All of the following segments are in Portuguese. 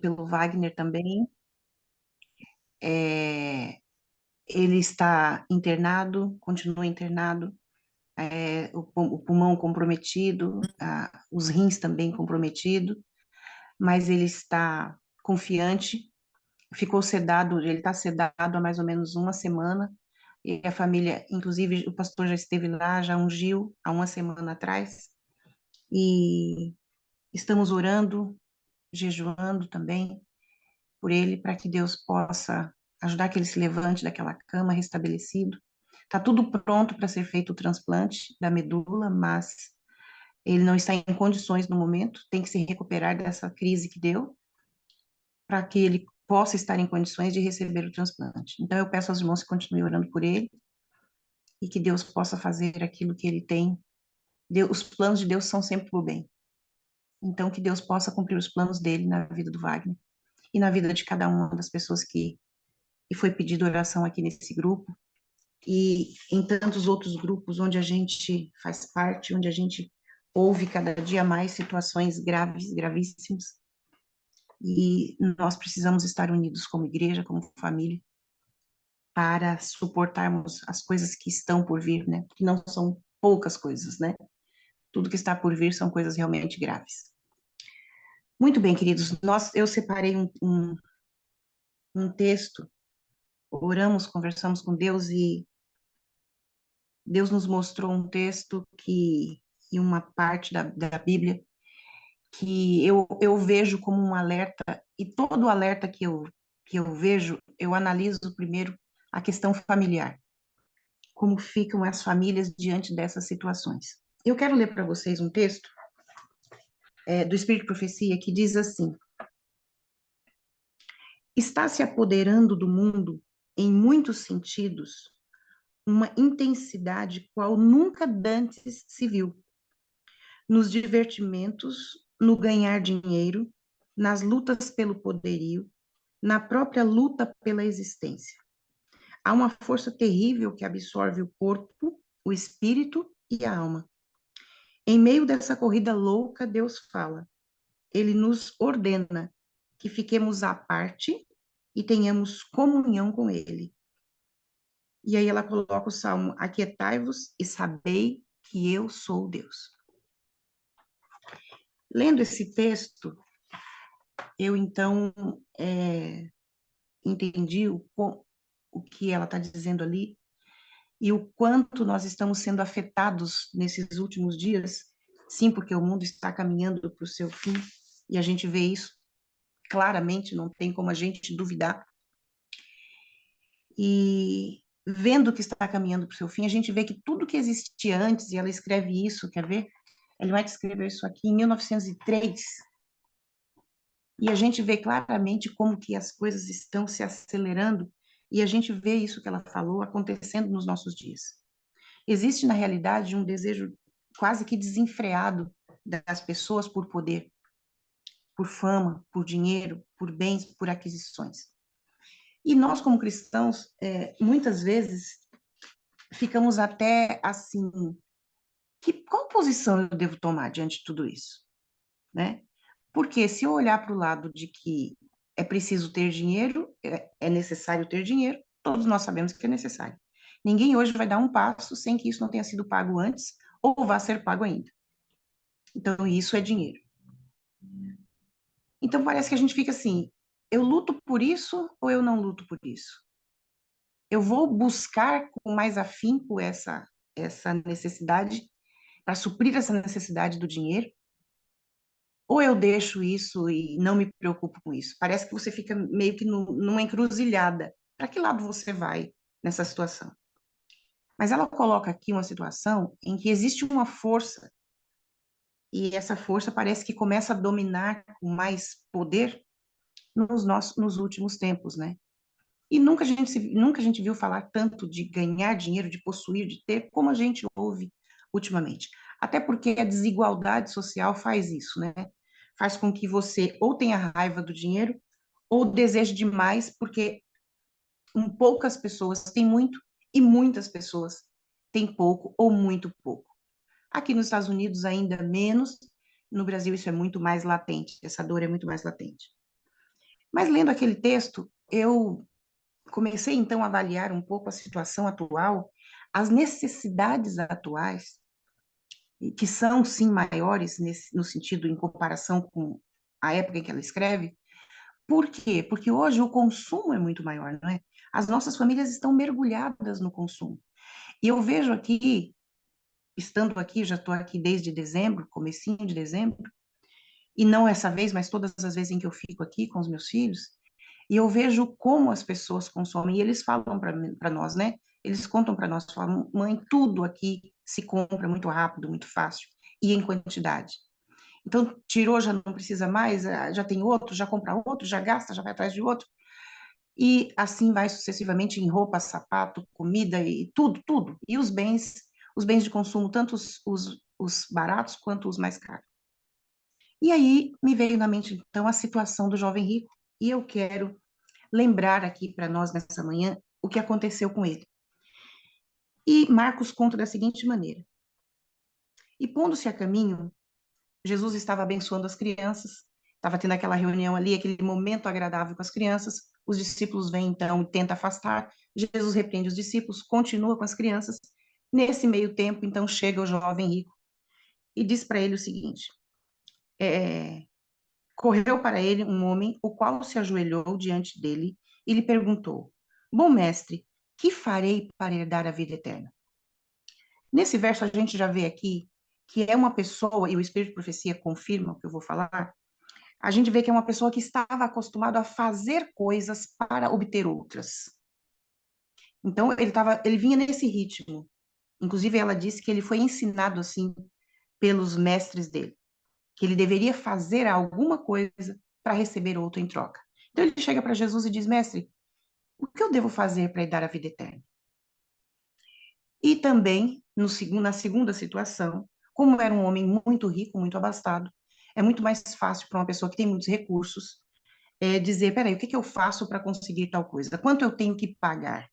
pelo Wagner também. É, ele está internado, continua internado, o pulmão comprometido, os rins também comprometidos, mas ele está confiante, ficou sedado, ele está sedado há mais ou menos uma semana, e a família, inclusive o pastor já esteve lá, já ungiu há uma semana atrás, e estamos orando, jejuando também por ele, para que Deus possa ajudar que ele se levante daquela cama restabelecido. Está tudo pronto para ser feito o transplante da medula, mas ele não está em condições no momento, tem que se recuperar dessa crise que deu, para que ele possa estar em condições de receber o transplante. Então, eu peço aos irmãos que continuem orando por ele e que Deus possa fazer aquilo que ele tem. Deus, os planos de Deus são sempre o bem. Então, que Deus possa cumprir os planos dele na vida do Wagner e na vida de cada uma das pessoas que foi pedido oração aqui nesse grupo e em tantos outros grupos onde a gente faz parte, onde a gente ouve cada dia mais situações graves, gravíssimas, e nós precisamos estar unidos como igreja, como família, para suportarmos as coisas que estão por vir, né? Que não são poucas coisas, né? Tudo que está por vir são coisas realmente graves. Muito bem, queridos, eu separei um texto, oramos, conversamos com Deus e Deus nos mostrou um texto e uma parte da Bíblia que eu vejo como um alerta, e todo alerta que eu vejo, eu analiso primeiro a questão familiar, como ficam as famílias diante dessas situações. Eu quero ler para vocês um texto do Espírito de Profecia que diz assim: está se apoderando do mundo, em muitos sentidos, uma intensidade qual nunca dantes se viu, nos divertimentos, no ganhar dinheiro, nas lutas pelo poderio, na própria luta pela existência. Há uma força terrível que absorve o corpo, o espírito e a alma. Em meio dessa corrida louca, Deus fala. Ele nos ordena que fiquemos à parte e tenhamos comunhão com Ele. E aí ela coloca o salmo: aquietai-vos e sabei que eu sou Deus. Lendo esse texto, eu então entendi o que ela está dizendo ali e o quanto nós estamos sendo afetados nesses últimos dias. Sim, porque o mundo está caminhando para o seu fim e a gente vê isso claramente, não tem como a gente duvidar. E vendo que está caminhando para o seu fim, a gente vê que tudo que existia antes, e ela escreve isso, quer ver? Ellen White escreveu isso aqui em 1903, e a gente vê claramente como que as coisas estão se acelerando, e a gente vê isso que ela falou acontecendo nos nossos dias. Existe, na realidade, um desejo quase que desenfreado das pessoas por poder, por fama, por dinheiro, por bens, por aquisições. E nós, como cristãos, muitas vezes ficamos até assim, qual posição eu devo tomar diante de tudo isso, né? Porque se eu olhar para o lado de que é preciso ter dinheiro, é necessário ter dinheiro, todos nós sabemos que é necessário. Ninguém hoje vai dar um passo sem que isso não tenha sido pago antes ou vá ser pago ainda. Então, isso é dinheiro. Então, parece que a gente fica assim, eu luto por isso ou eu não luto por isso? Eu vou buscar com mais afinco essa necessidade, para suprir essa necessidade do dinheiro, ou eu deixo isso e não me preocupo com isso? Parece que você fica meio que numa encruzilhada. Para que lado você vai nessa situação? Mas ela coloca aqui uma situação em que existe uma força, e essa força parece que começa a dominar com mais poder nos últimos tempos, né? E nunca a gente viu falar tanto de ganhar dinheiro, de possuir, de ter, como a gente ouve ultimamente. Até porque a desigualdade social faz isso, né? Faz com que você ou tenha raiva do dinheiro ou deseje demais, porque poucas pessoas têm muito e muitas pessoas têm pouco ou muito pouco. Aqui nos Estados Unidos ainda menos, no Brasil isso é muito mais latente, essa dor é muito mais latente. Mas lendo aquele texto, eu comecei então a avaliar um pouco a situação atual, as necessidades atuais, que são sim maiores no sentido em comparação com a época em que ela escreve. Por quê? Porque hoje o consumo é muito maior, não é? As nossas famílias estão mergulhadas no consumo. E eu vejo aqui, estando aqui, já estou aqui desde dezembro, comecinho de dezembro, e não essa vez, mas todas as vezes em que eu fico aqui com os meus filhos, e eu vejo como as pessoas consomem, e eles falam para nós, né? Eles contam para nós, falam, mãe, tudo aqui se compra muito rápido, muito fácil, e em quantidade. Então, tirou, já não precisa mais, já tem outro, já compra outro, já gasta, já vai atrás de outro. E assim vai sucessivamente em roupa, sapato, comida e tudo, tudo. E os bens de consumo, tanto os baratos quanto os mais caros. E aí me veio na mente, então, a situação do jovem rico, e eu quero lembrar aqui para nós nessa manhã o que aconteceu com ele. E Marcos conta da seguinte maneira: E pondo-se a caminho, Jesus estava abençoando as crianças, estava tendo aquela reunião ali, aquele momento agradável com as crianças. Os discípulos vêm então e tentam afastar. Jesus repreende os discípulos, continua com as crianças. Nesse meio tempo, então, chega o jovem rico e diz para ele o seguinte: é, correu para ele um homem, o qual se ajoelhou diante dele e lhe perguntou: Bom mestre, que farei para herdar a vida eterna? Nesse verso, a gente já vê aqui que é uma pessoa, e o Espírito de Profecia confirma o que eu vou falar, a gente vê que é uma pessoa que estava acostumado a fazer coisas para obter outras. Então, ele vinha nesse ritmo. Inclusive, ela disse que ele foi ensinado assim pelos mestres dele, que ele deveria fazer alguma coisa para receber outro em troca. Então, ele chega para Jesus e diz: Mestre, o que eu devo fazer para dar a vida eterna? E também, na segunda situação, como era um homem muito rico, muito abastado, é muito mais fácil para uma pessoa que tem muitos recursos dizer, peraí, o que que eu faço para conseguir tal coisa? Quanto eu tenho que pagar?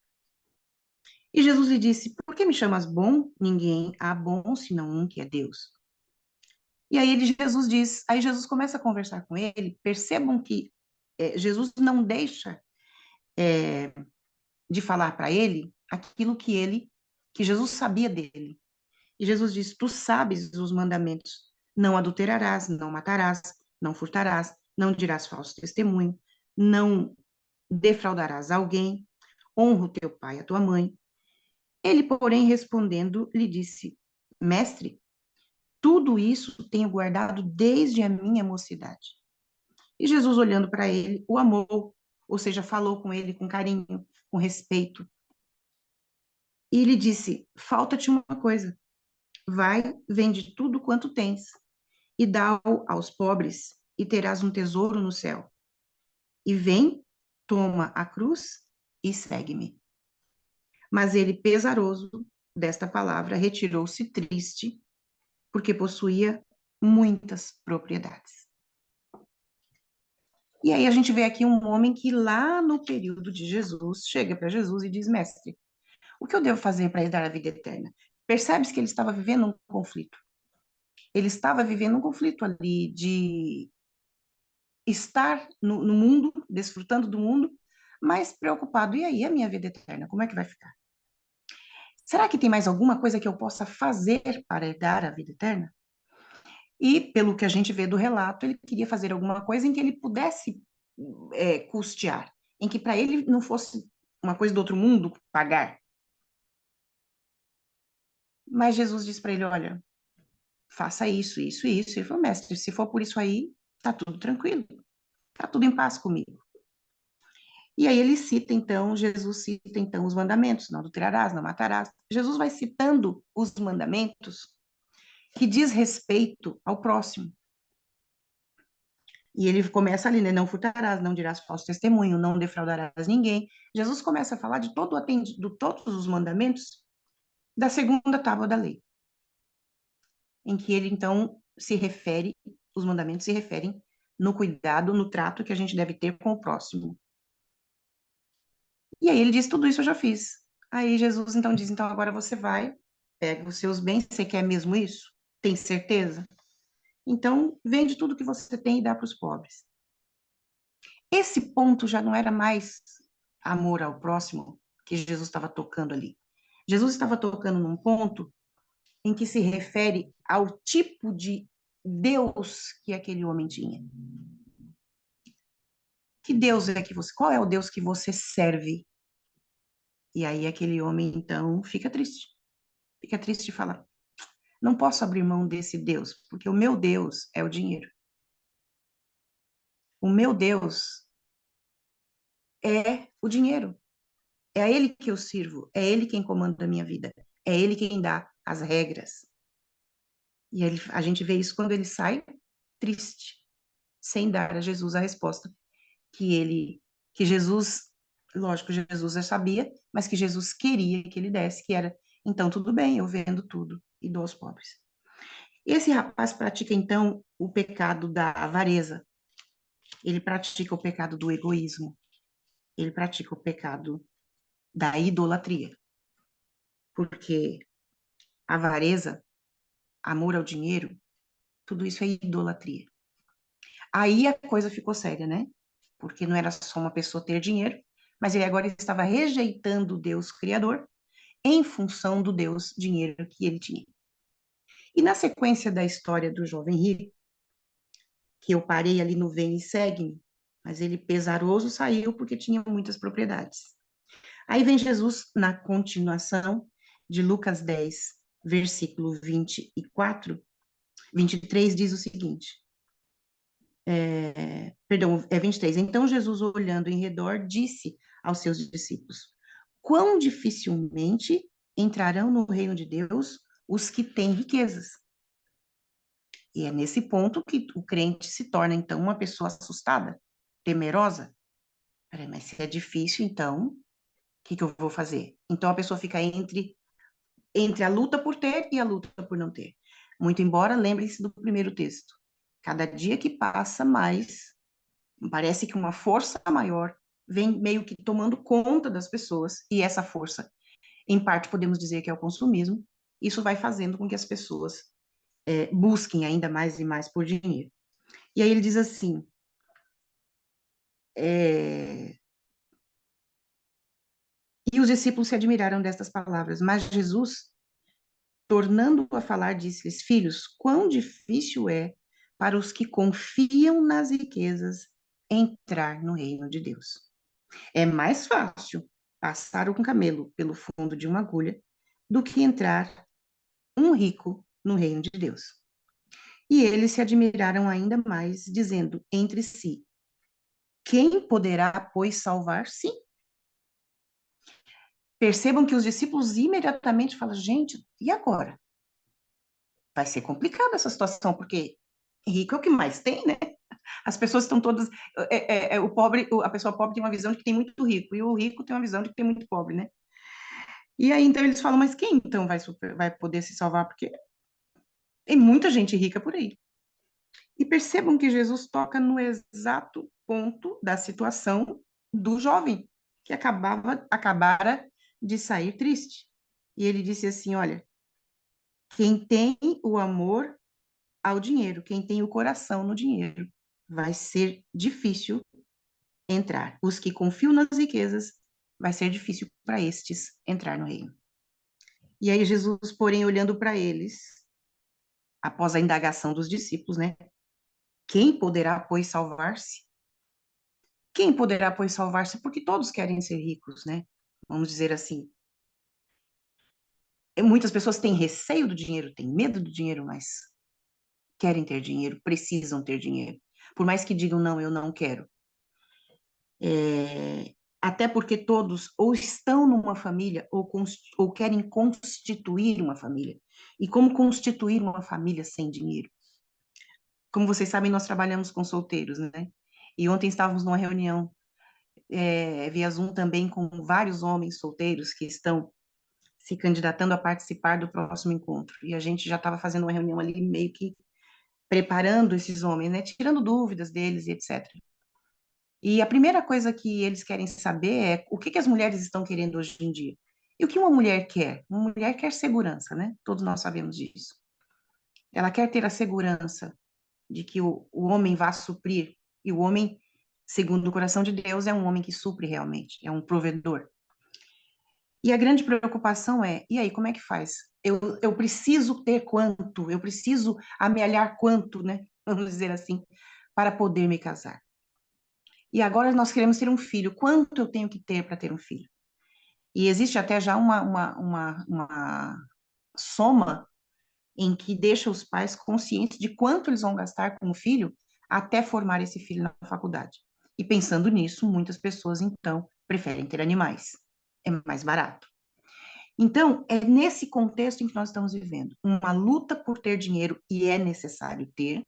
E Jesus lhe disse, por que me chamas bom? Ninguém há bom senão um que é Deus. E aí Jesus diz, aí Jesus começa a conversar com ele, percebam que Jesus não deixa de falar para ele aquilo que Jesus sabia dele. E Jesus diz, tu sabes os mandamentos, não adulterarás, não matarás, não furtarás, não dirás falso testemunho, não defraudarás alguém, honra o teu pai e a tua mãe. Ele, porém, respondendo, lhe disse: Mestre, tudo isso tenho guardado desde a minha mocidade. E Jesus, olhando para ele, o amou, ou seja, falou com ele com carinho, com respeito. E lhe disse: Falta-te uma coisa. Vai, vende tudo quanto tens e dá-o aos pobres, e terás um tesouro no céu. E vem, toma a cruz e segue-me. Mas ele, pesaroso desta palavra, retirou-se triste, porque possuía muitas propriedades. E aí a gente vê aqui um homem que lá no período de Jesus, chega para Jesus e diz, mestre, o que eu devo fazer para herdar a vida eterna? Percebe-se que ele estava vivendo um conflito. Ele estava vivendo um conflito ali de estar no mundo, desfrutando do mundo, mas preocupado, e aí a minha vida eterna, como é que vai ficar? Será que tem mais alguma coisa que eu possa fazer para herdar a vida eterna? E, pelo que a gente vê do relato, ele queria fazer alguma coisa em que ele pudesse custear, em que para ele não fosse uma coisa do outro mundo pagar. Mas Jesus disse para ele: Olha, faça isso, isso e isso. Ele falou: Mestre, se for por isso aí, tá tudo tranquilo, tá tudo em paz comigo. E aí ele cita então, Jesus cita então os mandamentos: não adulterarás, não matarás. Jesus vai citando os mandamentos que diz respeito ao próximo. E ele começa ali, né? Não furtarás, não dirás falso testemunho, não defraudarás ninguém. Jesus começa a falar de todos os mandamentos da segunda tábua da lei, em que ele então se refere, os mandamentos se referem no cuidado, no trato que a gente deve ter com o próximo. E aí ele diz: tudo isso eu já fiz. Aí Jesus então diz: então agora você vai, pega os seus bens, você quer mesmo isso? Tem certeza? Então vende tudo que você tem e dá para os pobres. Esse ponto já não era mais amor ao próximo que Jesus estava tocando ali. Jesus estava tocando num ponto em que se refere ao tipo de Deus que aquele homem tinha. Que Deus é que você, qual é o Deus que você serve? E aí aquele homem então fica triste de falar, não posso abrir mão desse Deus, porque o meu Deus é o dinheiro. O meu Deus é o dinheiro. É a ele que eu sirvo, é ele quem comanda a minha vida, é ele quem dá as regras. E a gente vê isso quando ele sai triste, sem dar a Jesus a resposta que Jesus, lógico, Jesus já sabia, mas que Jesus queria que ele desse, que era, então tudo bem, eu vendo tudo e dou aos pobres. Esse rapaz pratica então o pecado da avareza, ele pratica o pecado do egoísmo, ele pratica o pecado da idolatria, porque avareza, amor ao dinheiro, tudo isso é idolatria. Aí a coisa ficou séria, né? Porque não era só uma pessoa ter dinheiro, mas ele agora estava rejeitando o Deus Criador em função do Deus dinheiro que ele tinha. E na sequência da história do jovem rico, que eu parei ali no Vem e Segue-me, mas ele pesaroso saiu porque tinha muitas propriedades. Aí vem Jesus na continuação de Lucas 10, versículo 23, diz o seguinte, perdão, é 23. Então Jesus, olhando em redor, disse aos seus discípulos, quão dificilmente entrarão no reino de Deus os que têm riquezas. E é nesse ponto que o crente se torna, então, uma pessoa assustada, temerosa. Peraí, mas se é difícil, então, o que eu vou fazer? Então a pessoa fica entre a luta por ter e a luta por não ter. Muito embora, lembre-se do primeiro texto. Cada dia que passa, mais parece que uma força maior vem meio que tomando conta das pessoas, e essa força, em parte, podemos dizer que é o consumismo. Isso vai fazendo com que as pessoas busquem ainda mais e mais por dinheiro. E aí ele diz assim: é, e os discípulos se admiraram destas palavras, mas Jesus, tornando a falar, disse-lhes: Filhos, quão difícil é para os que confiam nas riquezas entrar no reino de Deus. É mais fácil passar um camelo pelo fundo de uma agulha do que entrar um rico no reino de Deus. E eles se admiraram ainda mais, dizendo entre si: Quem poderá, pois, salvar-se? Percebam que os discípulos imediatamente falam: Gente, e agora? Vai ser complicada essa situação, porque rico é o que mais tem, né? As pessoas estão todas. O pobre, a pessoa pobre tem uma visão de que tem muito rico, e o rico tem uma visão de que tem muito pobre, né? E aí, então, eles falam, mas quem então vai poder se salvar? Porque tem muita gente rica por aí. E percebam que Jesus toca no exato ponto da situação do jovem, que acabara de sair triste. E ele disse assim: Olha, quem tem o amor ao dinheiro, quem tem o coração no dinheiro, vai ser difícil entrar. Os que confiam nas riquezas, vai ser difícil para estes entrar no reino. E aí Jesus, porém, olhando para eles, após a indagação dos discípulos, né? Quem poderá, pois, salvar-se? Quem poderá, pois, salvar-se? Porque todos querem ser ricos, né? Vamos dizer assim. Muitas pessoas têm receio do dinheiro, têm medo do dinheiro, mas querem ter dinheiro, precisam ter dinheiro. Por mais que digam, não, eu não quero. Até porque todos ou estão numa família ou querem constituir uma família. E como constituir uma família sem dinheiro? Como vocês sabem, nós trabalhamos com solteiros, né? E ontem estávamos numa reunião via Zoom também com vários homens solteiros que estão se candidatando a participar do próximo encontro. E a gente já estava fazendo uma reunião ali, meio que preparando esses homens, né? Tirando dúvidas deles e etc. E a primeira coisa que eles querem saber é o que as mulheres estão querendo hoje em dia. E o que uma mulher quer? Uma mulher quer segurança, né? Todos nós sabemos disso. Ela quer ter a segurança de que o homem vá suprir, e o homem Segundo o coração de Deus, é um homem que supre realmente, é um provedor. E a grande preocupação é, e aí, como é que faz? Eu preciso ter quanto? Eu preciso amealhar quanto, né? Vamos dizer assim, para poder me casar. E agora nós queremos ter um filho. Quanto eu tenho que ter para ter um filho? E existe até já uma soma em que deixa os pais conscientes de quanto eles vão gastar com o filho até formar esse filho na faculdade. E pensando nisso, muitas pessoas, então, preferem ter animais. É mais barato. Então, é nesse contexto em que nós estamos vivendo. Uma luta por ter dinheiro, e é necessário ter,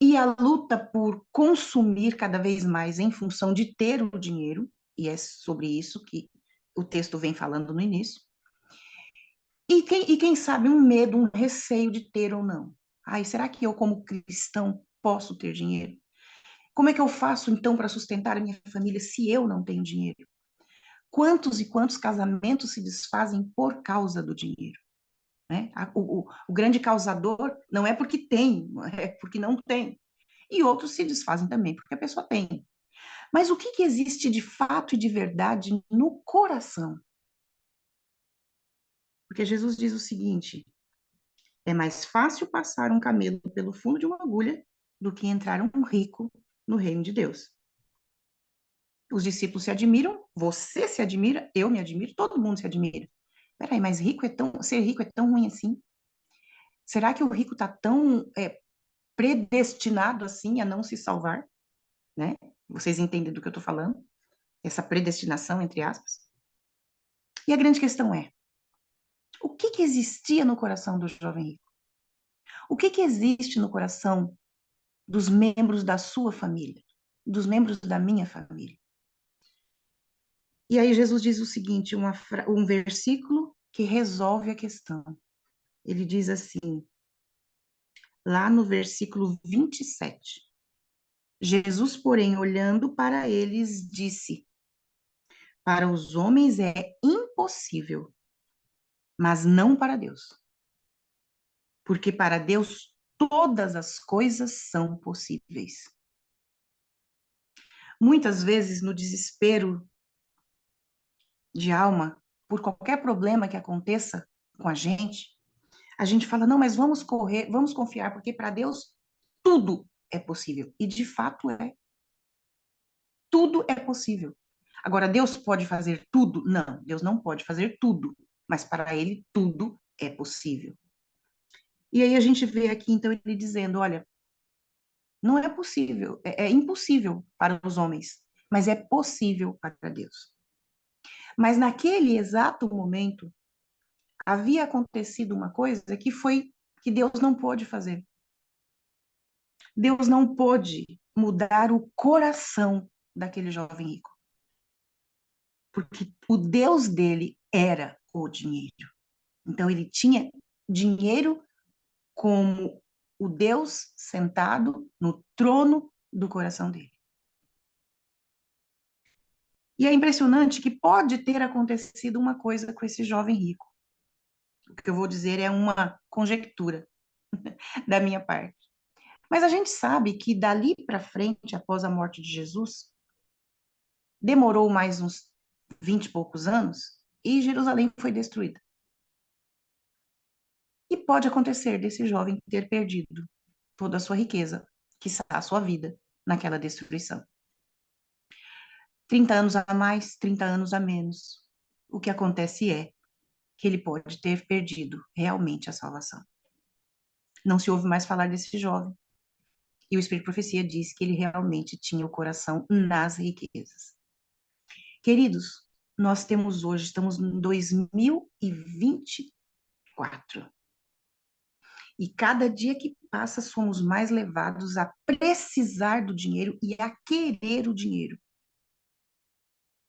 e a luta por consumir cada vez mais em função de ter o dinheiro, e é sobre isso que o texto vem falando no início, e quem sabe um medo, um receio de ter ou não. Ai, será que eu, como cristão, posso ter dinheiro? Como é que eu faço, então, para sustentar a minha família se eu não tenho dinheiro? Quantos e quantos casamentos se desfazem por causa do dinheiro? Né? O grande causador não é porque tem, é porque não tem. E outros se desfazem também porque a pessoa tem. Mas o que existe de fato e de verdade no coração? Porque Jesus diz o seguinte: é mais fácil passar um camelo pelo fundo de uma agulha do que entrar um rico no reino de Deus. Os discípulos se admiram, você se admira, eu me admiro, todo mundo se admira. Peraí, mas ser rico é tão ruim assim? Será que o rico está tão predestinado assim a não se salvar? Né? Vocês entendem do que eu estou falando? Essa predestinação, entre aspas. E a grande questão é, o que existia no coração do jovem rico? O que existe no coração dos membros da sua família, dos membros da minha família? E aí Jesus diz o seguinte, um versículo que resolve a questão. Ele diz assim, lá no versículo 27. Jesus, porém, olhando para eles, disse: para os homens é impossível, mas não para Deus. Porque para Deus todas as coisas são possíveis. Muitas vezes, no desespero de alma, por qualquer problema que aconteça com a gente fala, não, mas vamos correr, vamos confiar, porque para Deus tudo é possível. E de fato é. Tudo é possível. Agora, Deus pode fazer tudo? Não, Deus não pode fazer tudo, mas para Ele tudo é possível. E aí a gente vê aqui, então, ele dizendo, olha, não é possível, é impossível para os homens, mas é possível para Deus. Mas naquele exato momento, havia acontecido uma coisa que Deus não pôde fazer. Deus não pôde mudar o coração daquele jovem rico, porque o Deus dele era o dinheiro. Então ele tinha dinheiro como o Deus sentado no trono do coração dele. E é impressionante que pode ter acontecido uma coisa com esse jovem rico. O que eu vou dizer é uma conjectura da minha parte. Mas a gente sabe que dali para frente, após a morte de Jesus, demorou mais uns 20 e poucos anos e Jerusalém foi destruída. E pode acontecer desse jovem ter perdido toda a sua riqueza, quiçá a sua vida, naquela destruição. 30 anos a mais, 30 anos a menos. O que acontece é que ele pode ter perdido realmente a salvação. Não se ouve mais falar desse jovem. E o Espírito de Profecia diz que ele realmente tinha o coração nas riquezas. Queridos, nós temos hoje, estamos em 2024. E cada dia que passa, somos mais levados a precisar do dinheiro e a querer o dinheiro.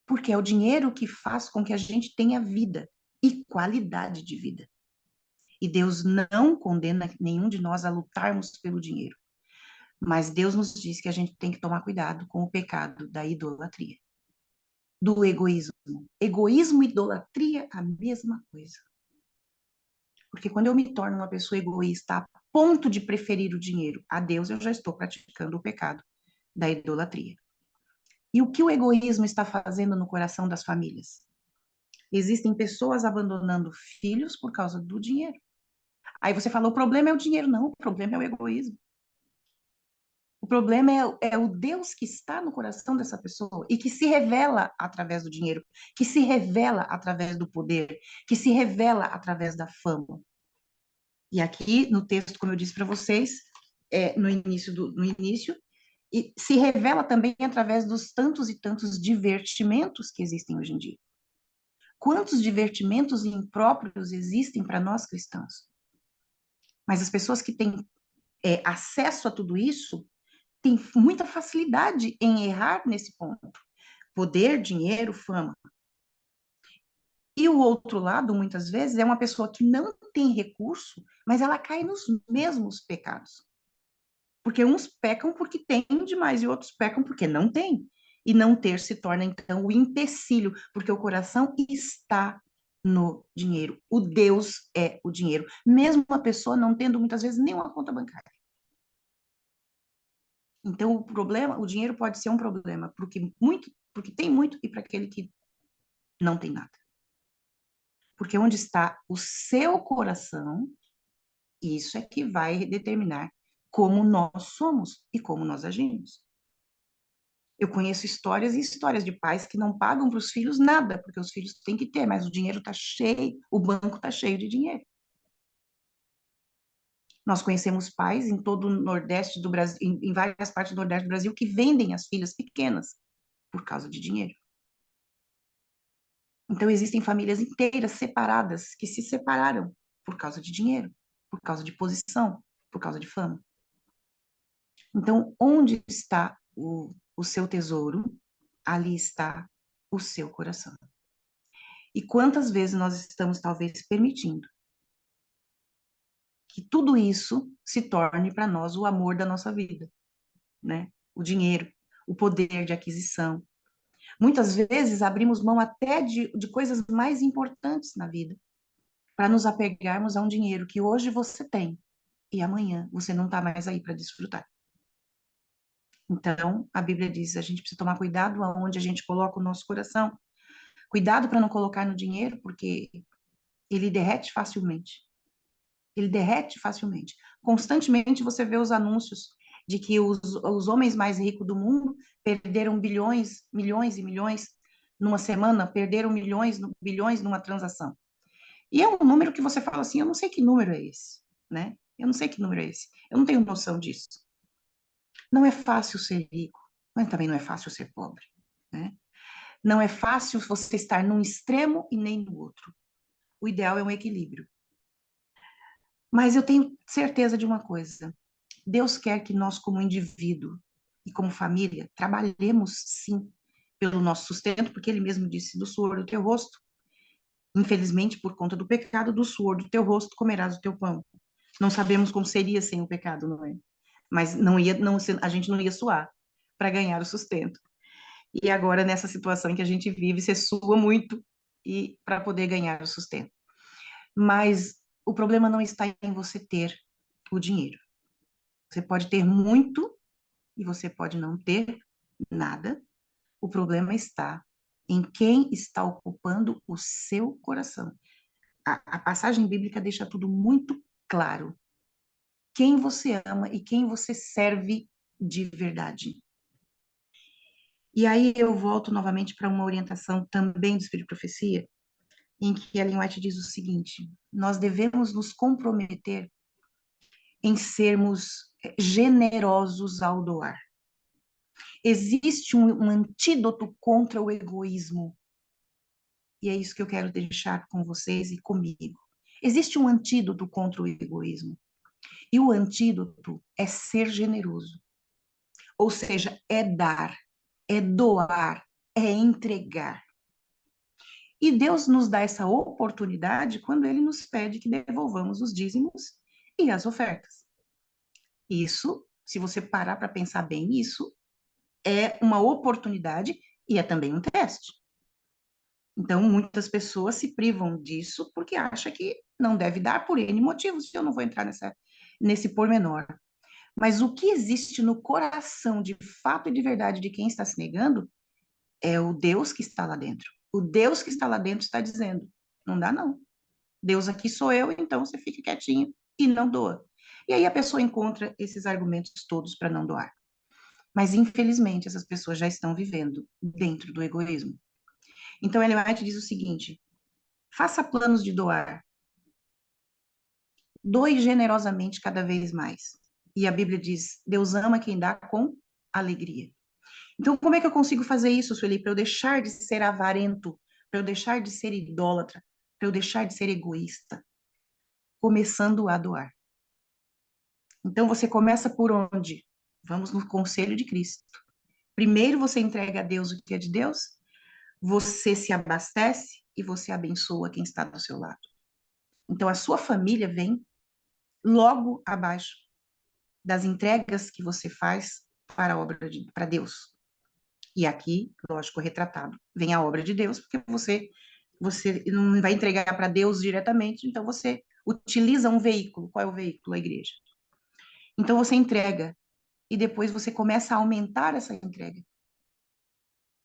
Porque é o dinheiro que faz com que a gente tenha vida e qualidade de vida. E Deus não condena nenhum de nós a lutarmos pelo dinheiro. Mas Deus nos diz que a gente tem que tomar cuidado com o pecado da idolatria, do egoísmo. Egoísmo e idolatria, a mesma coisa. Porque quando eu me torno uma pessoa egoísta a ponto de preferir o dinheiro a Deus, eu já estou praticando o pecado da idolatria. E o que o egoísmo está fazendo no coração das famílias? Existem pessoas abandonando filhos por causa do dinheiro. Aí você falou, o problema é o dinheiro. Não, o problema é o egoísmo. O problema é o Deus que está no coração dessa pessoa e que se revela através do dinheiro, que se revela através do poder, que se revela através da fama. E aqui no texto, como eu disse para vocês, no início, e se revela também através dos tantos e tantos divertimentos que existem hoje em dia. Quantos divertimentos impróprios existem para nós cristãos? Mas as pessoas que têm acesso a tudo isso têm muita facilidade em errar nesse ponto. Poder, dinheiro, fama. E o outro lado, muitas vezes, é uma pessoa que não tem recurso, mas ela cai nos mesmos pecados. Porque uns pecam porque têm demais e outros pecam porque não têm. E não ter se torna, então, o empecilho, porque o coração está no dinheiro. O Deus é o dinheiro, mesmo a pessoa não tendo, muitas vezes, nenhuma conta bancária. Então, o problema, o dinheiro pode ser um problema porque tem muito e para aquele que não tem nada. Porque onde está o seu coração, isso é que vai determinar como nós somos e como nós agimos. Eu conheço histórias e histórias de pais que não pagam para os filhos nada, porque os filhos têm que ter, mas o dinheiro está cheio, o banco está cheio de dinheiro. Nós conhecemos pais em todo o Nordeste do Brasil, em várias partes do Nordeste do Brasil, que vendem as filhas pequenas por causa de dinheiro. Então, existem famílias inteiras separadas que se separaram por causa de dinheiro, por causa de posição, por causa de fama. Então, onde está o seu tesouro, ali está o seu coração. E quantas vezes nós estamos, talvez, permitindo que tudo isso se torne para nós o amor da nossa vida, né? O dinheiro, o poder de aquisição. Muitas vezes abrimos mão até de coisas mais importantes na vida para nos apegarmos a um dinheiro que hoje você tem e amanhã você não está mais aí para desfrutar. Então, a Bíblia diz, a gente precisa tomar cuidado aonde a gente coloca o nosso coração. Cuidado para não colocar no dinheiro, porque ele derrete facilmente. Ele derrete facilmente. Constantemente você vê os anúncios de que os homens mais ricos do mundo perderam bilhões, milhões e milhões numa semana, perderam milhões, bilhões numa transação. E é um número que você fala assim, eu não sei que número é esse, né? Eu não sei que número é esse. Eu não tenho noção disso. Não é fácil ser rico, mas também não é fácil ser pobre, né? Não é fácil você estar num extremo e nem no outro. O ideal é um equilíbrio. Mas eu tenho certeza de uma coisa. Deus quer que nós, como indivíduo e como família, trabalhemos sim pelo nosso sustento, porque Ele mesmo disse: do suor do teu rosto, infelizmente, por conta do pecado, do suor do teu rosto comerás o teu pão. Não sabemos como seria sem o pecado, não é? Mas a gente não ia suar para ganhar o sustento. E agora, nessa situação em que a gente vive, você sua muito e para poder ganhar o sustento. Mas o problema não está em você ter o dinheiro. Você pode ter muito e você pode não ter nada. O problema está em quem está ocupando o seu coração. A passagem bíblica deixa tudo muito claro. Quem você ama e quem você serve de verdade. E aí eu volto novamente para uma orientação também do Espírito de Profecia, em que Ellen White diz o seguinte: nós devemos nos comprometer em sermos generosos ao doar. Existe um antídoto contra o egoísmo. E é isso que eu quero deixar com vocês e comigo. Existe um antídoto contra o egoísmo. E o antídoto é ser generoso. Ou seja, é dar, é doar, é entregar. E Deus nos dá essa oportunidade quando Ele nos pede que devolvamos os dízimos e as ofertas. Isso, se você parar para pensar bem, isso é uma oportunidade e é também um teste. Então, muitas pessoas se privam disso porque acham que não deve dar por N motivos, eu não vou entrar nesse pormenor. Mas o que existe no coração de fato e de verdade de quem está se negando é o Deus que está lá dentro. O Deus que está lá dentro está dizendo: não dá, não. Deus aqui sou eu, então você fica quietinho e não doa. E aí a pessoa encontra esses argumentos todos para não doar. Mas, infelizmente, essas pessoas já estão vivendo dentro do egoísmo. Então, Ellen White diz o seguinte: faça planos de doar, doe generosamente cada vez mais. E a Bíblia diz: Deus ama quem dá com alegria. Então, como é que eu consigo fazer isso, Sueli, para eu deixar de ser avarento, para eu deixar de ser idólatra, para eu deixar de ser egoísta? Começando a doar. Então, você começa por onde? Vamos no conselho de Cristo. Primeiro você entrega a Deus o que é de Deus, você se abastece e você abençoa quem está do seu lado. Então, a sua família vem logo abaixo das entregas que você faz para a obra para Deus. E aqui, lógico, retratado, vem a obra de Deus, porque você não vai entregar para Deus diretamente, então você utiliza um veículo. Qual é o veículo? A igreja. Então você entrega e depois você começa a aumentar essa entrega,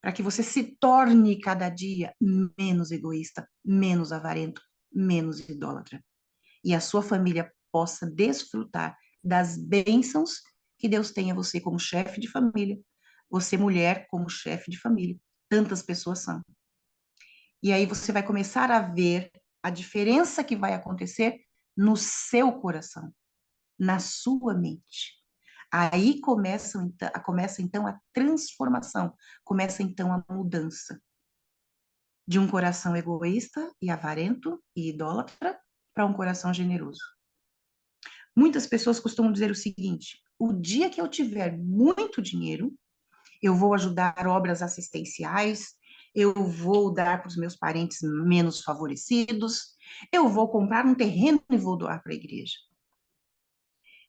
para que você se torne cada dia menos egoísta, menos avarento, menos idólatra. E a sua família possa desfrutar das bênçãos que Deus tem a você como chefe de família, você mulher como chefe de família. Tantas pessoas são. E aí você vai começar a ver a diferença que vai acontecer no seu coração, na sua mente. Aí começa então a transformação, começa então a mudança de um coração egoísta e avarento e idólatra para um coração generoso. Muitas pessoas costumam dizer o seguinte: o dia que eu tiver muito dinheiro, eu vou ajudar obras assistenciais, eu vou dar para os meus parentes menos favorecidos, eu vou comprar um terreno e vou doar para a igreja.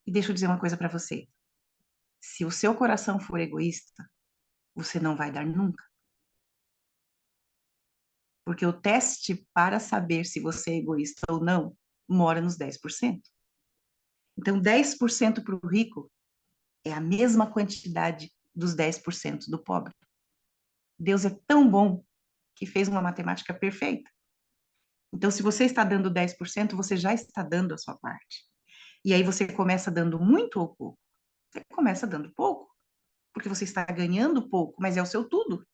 E deixa eu dizer uma coisa para você: se o seu coração for egoísta, você não vai dar nunca. Porque o teste para saber se você é egoísta ou não mora nos 10%. Então, 10% para o rico é a mesma quantidade dos 10% do pobre. Deus é tão bom que fez uma matemática perfeita. Então, se você está dando 10%, você já está dando a sua parte. E aí você começa dando muito ou pouco? Você começa dando pouco, porque você está ganhando pouco, mas é o seu tudo.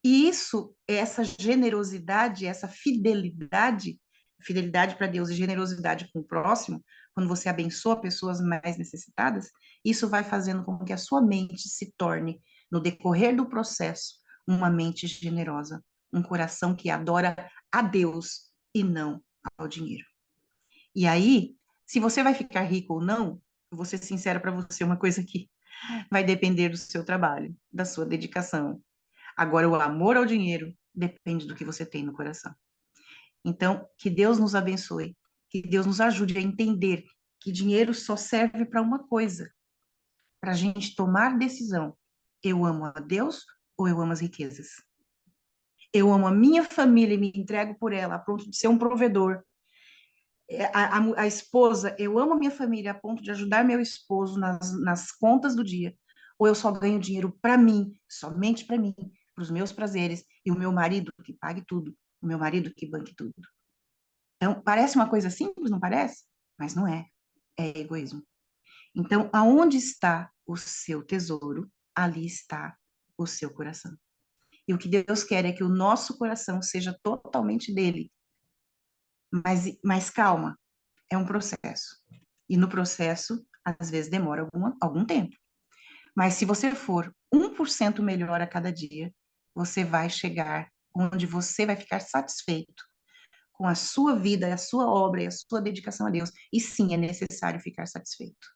E isso, essa generosidade, essa fidelidade, fidelidade para Deus e generosidade com o próximo, quando você abençoa pessoas mais necessitadas, isso vai fazendo com que a sua mente se torne, no decorrer do processo, uma mente generosa, um coração que adora a Deus e não ao dinheiro. E aí, se você vai ficar rico ou não, eu vou ser sincera para você, uma coisa que vai depender do seu trabalho, da sua dedicação. Agora, o amor ao dinheiro depende do que você tem no coração. Então, que Deus nos abençoe, que Deus nos ajude a entender que dinheiro só serve para uma coisa, para a gente tomar decisão. Eu amo a Deus ou eu amo as riquezas? Eu amo a minha família e me entrego por ela, a ponto de ser um provedor. A esposa, eu amo a minha família a ponto de ajudar meu esposo nas contas do dia. Ou eu só ganho dinheiro para mim, somente para mim, para os meus prazeres, e o meu marido que pague tudo, o meu marido que banque tudo. Então, parece uma coisa simples, não parece? Mas não é. É egoísmo. Então, aonde está o seu tesouro, ali está o seu coração. E o que Deus quer é que o nosso coração seja totalmente dele. Mas calma, é um processo. E no processo, às vezes demora algum tempo. Mas se você for 1% melhor a cada dia, você vai chegar onde você vai ficar satisfeito com a sua vida, a sua obra e a sua dedicação a Deus. E sim, é necessário ficar satisfeito.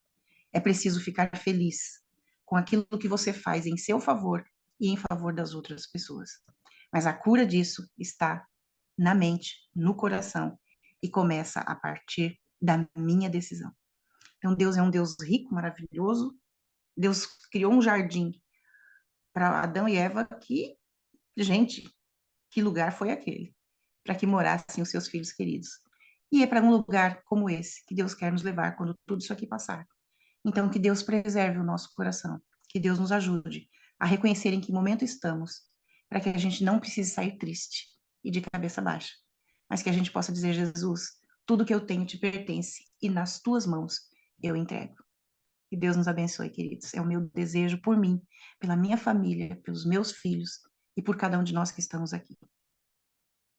É preciso ficar feliz com aquilo que você faz em seu favor e em favor das outras pessoas. Mas a cura disso está na mente, no coração, e começa a partir da minha decisão. Então, Deus é um Deus rico, maravilhoso. Deus criou um jardim para Adão e Eva que, gente, que lugar foi aquele? Para que morassem os seus filhos queridos. E é para um lugar como esse que Deus quer nos levar quando tudo isso aqui passar. Então, que Deus preserve o nosso coração, que Deus nos ajude a reconhecer em que momento estamos, para que a gente não precise sair triste e de cabeça baixa, mas que a gente possa dizer: Jesus, tudo que eu tenho te pertence e nas tuas mãos eu entrego. Que Deus nos abençoe, queridos. É o meu desejo por mim, pela minha família, pelos meus filhos e por cada um de nós que estamos aqui.